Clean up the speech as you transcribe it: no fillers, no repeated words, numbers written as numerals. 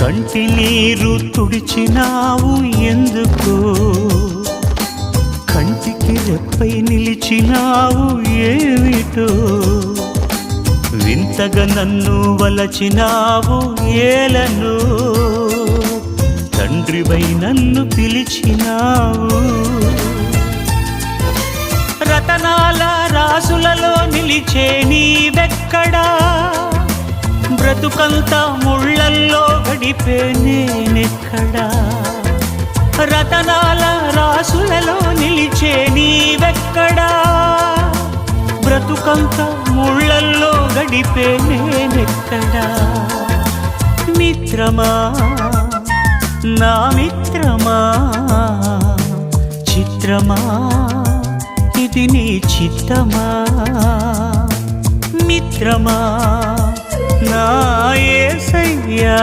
కంటి నీరు తుడిచినావు ఎందుకో, కంటికి రెప్పై నిలిచినావు ఏమిటో, వింతగా నన్ను వలచినావు ఏలను, తండ్రివై నన్ను పిలిచినావు. రతనాల రాసులలో నిలిచే నీవెక్కడా, బ్రతుకంతా ముళ్ళల్లో గడిపే నేనెక్కడా. రతనాల రాసులలో నిలిచే నీవెక్కడా, బ్రతుకంతా ముళ్ళల్లో గడిపే నేనెక్కడా. మిత్రమా నా మిత్రమా, చిత్రమా ఇది నీ చిత్తమా. మిత్రమా నా యేసయ్యా.